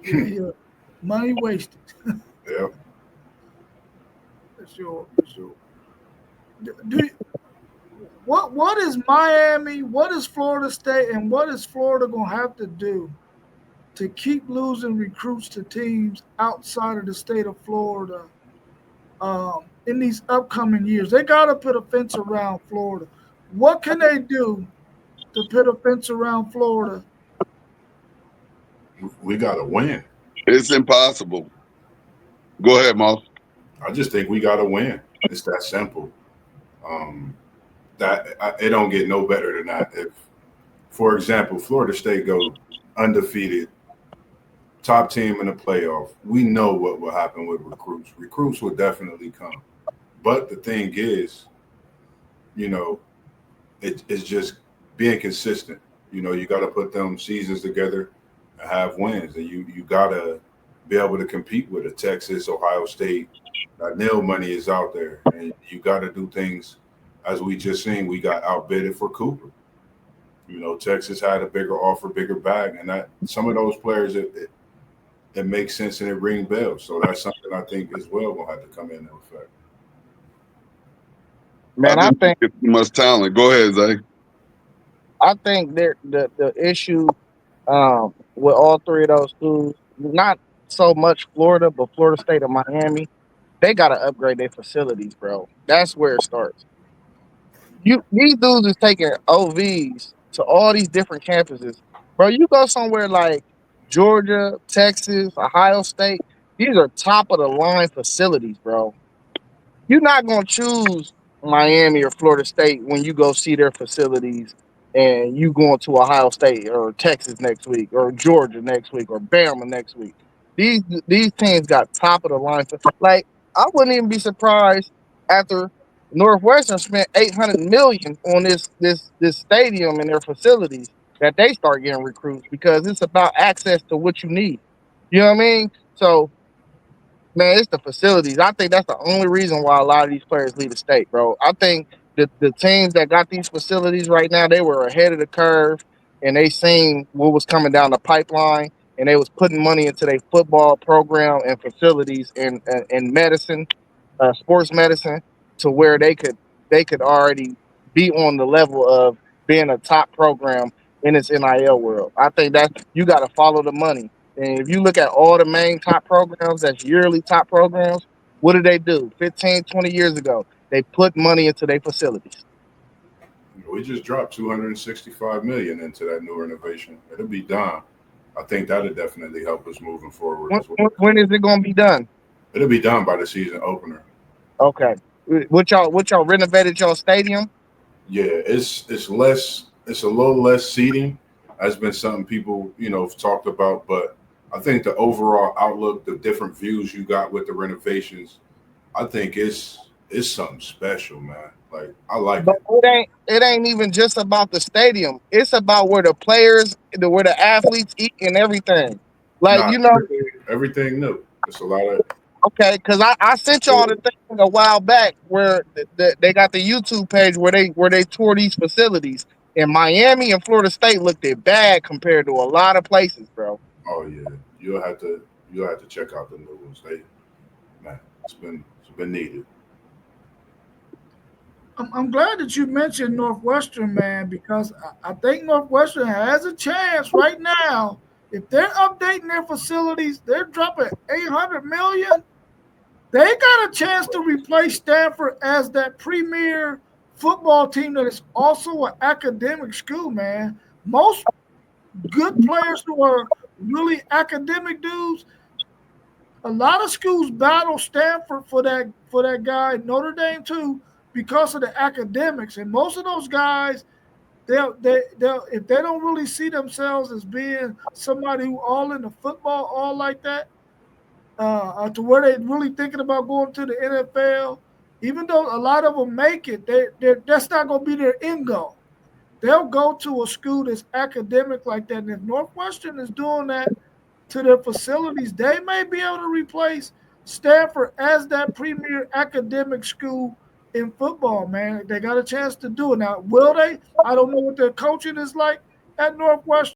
Yeah. Money wasted. Yep. For sure. For sure. Do what is Miami? What is Florida State? And what is Florida gonna have to do to keep losing recruits to teams outside of the state of Florida in these upcoming years? They got to put a fence around Florida. What can they do to put a fence around Florida? We got to win. It's impossible. Go ahead, Moss. I just think we got to win. It's that simple. Um, it don't get no better than that. If, for example, Florida State goes undefeated, top team in the playoff, we know what will happen with recruits. Recruits will definitely come. But the thing is, you know, it's just being consistent. You know, you got to put them seasons together and have wins, and you got to be able to compete with a Texas, Ohio State. That nail money is out there, and you got to do things as we just seen. We got outbidded for Cooper. You know, Texas had a bigger offer, bigger bag, and that some of those players it makes sense and it rings bells. So that's something I think as well will have to come into effect. I Man, I think we think get too much talent. Go ahead, Zay. I think the issue with all three of those schools, not so much Florida, but Florida State and Miami, they gotta upgrade their facilities, bro. That's where it starts. These dudes is taking OVs to all these different campuses. Bro, you go somewhere like Georgia, Texas, Ohio State, these are top of the line facilities, bro. You're not gonna choose Miami or Florida State when you go see their facilities and you going to Ohio State or Texas next week or Georgia next week or Bama next week. These teams got top of the line. Like I wouldn't even be surprised after Northwestern spent 800 million on this stadium and their facilities that they start getting recruits because it's about access to what you need. You know what I mean? So man, it's the facilities. I think that's the only reason why a lot of these players leave the state, bro. I think the teams that got these facilities right now, they were ahead of the curve and they seen what was coming down the pipeline and they was putting money into their football program and facilities and medicine, sports medicine, to where they could already be on the level of being a top program in this NIL world. I think that you got to follow the money. And if you look at all the main top programs, that's yearly top programs, what did they do 15, 20 years ago? They put money into their facilities. You know, we just dropped 265 million into that new renovation. It'll be done. I think that'll definitely help us moving forward When, as well. when is it going to be done? It'll be done by the season opener. Okay. What y'all renovated your stadium? Yeah, it's less. It's a little less seating. That's been something people have talked about, but I think the overall outlook, the different views you got with the renovations, I think it's something special, man. Like I like But it. it ain't even just about the stadium. It's about where the players, where the athletes eat and everything. Like Nah, you know, everything new. It's a lot of okay, because I sent y'all the thing a while back where they got the YouTube page where they tour these facilities. And Miami and Florida State looked at bad compared to a lot of places, bro. oh yeah. You'll have to check out the new ones. Man, it's been needed. I'm glad that you mentioned Northwestern, man, because I think Northwestern has a chance right now. If they're updating their facilities, they're dropping 800 million. They got a chance to replace Stanford as that premier football team that is also an academic school, man. Most good players who are really academic dudes, a lot of schools battle Stanford for that guy, Notre Dame too, because of the academics. And most of those guys, they'll if they don't really see themselves as being somebody who all in the football, all like that, to where they really thinking about going to the NFL. Even though a lot of them make it, that's not going to be their end goal. They'll go to a school that's academic like that. And if Northwestern is doing that to their facilities, they may be able to replace Stanford as that premier academic school in football, man. They got a chance to do it. Now, will they? I don't know what their coaching is like at Northwestern.